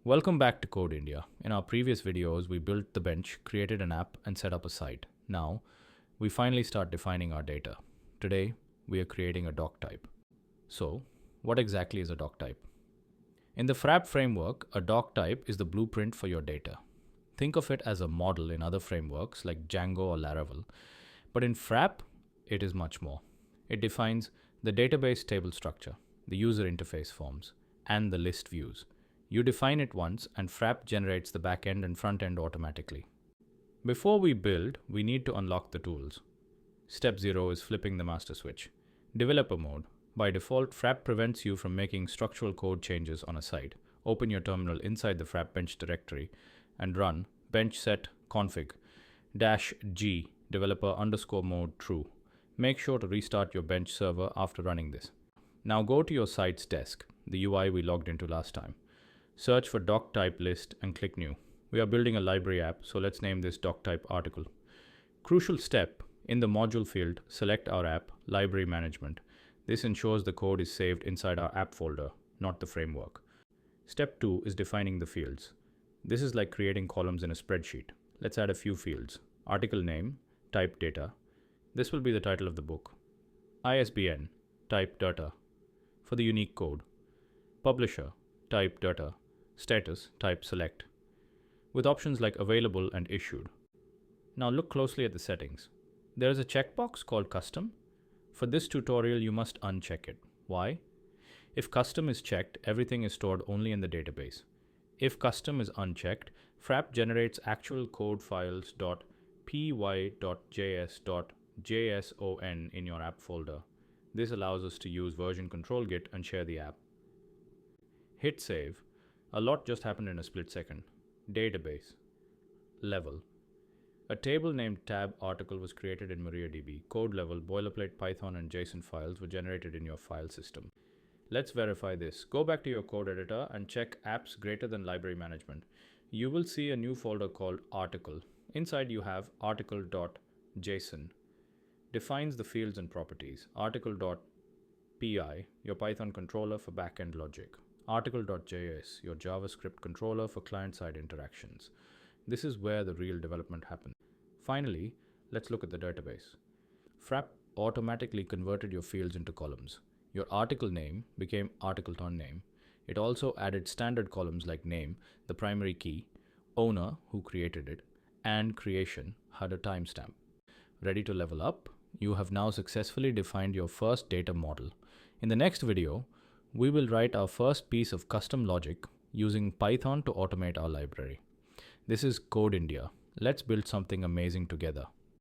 Welcome back to Code India. In our previous videos, we built the bench, created an app, and set up a site. Now, we finally start defining our data. Today, we are creating a doctype. So, what exactly is a doctype? In the Frappe framework, a doctype is the blueprint for your data. Think of it as a model in other frameworks like Django or Laravel. But in Frappe, it is much more. It defines the database table structure, the user interface forms, and the list views. You define it once and Frappe generates the backend and front end automatically. Before we build, we need to unlock the tools. Step 0 is flipping the master switch. Developer mode. By default, Frappe prevents you from making structural code changes on a site. Open your terminal inside the Frappe bench directory and run bench set config -g developer _mode true. Make sure to restart your bench server after running this. Now go to your site's desk, the UI we logged into last time. Search for DocType list and click New. We are building a library app, so let's name this DocType article. Crucial step, in the module field, select our app, Library Management. This ensures the code is saved inside our app folder, not the framework. Step 2 is defining the fields. This is like creating columns in a spreadsheet. Let's add a few fields. Article name, type data. This will be the title of the book. ISBN, type data. For the unique code. Publisher, type data. Status, type select. With options like available and issued. Now look closely at the settings. There is a checkbox called custom. For this tutorial, you must uncheck it. Why? If custom is checked, everything is stored only in the database. If custom is unchecked, Frappe generates actual code files .py.js.json in your app folder. This allows us to use version control Git and share the app. Hit save. A lot just happened in a split second. Database. Level. A table named tab article was created in MariaDB. Code level, boilerplate Python and JSON files were generated in your file system. Let's verify this. Go back to your code editor and check apps greater than library management. You will see a new folder called article. Inside you have article.json. Defines the fields and properties. Article.py, your Python controller for backend logic. Article.js, your JavaScript controller for client-side interactions. This is where the real development happens. Finally, let's look at the database. Frappe automatically converted your fields into columns. Your article name became article.name. name. It also added standard columns like name, the primary key, owner, who created it, and creation had a timestamp. Ready to level up? You have now successfully defined your first data model. In the next video, we will write our first piece of custom logic using Python to automate our library. This is Code India. Let's build something amazing together.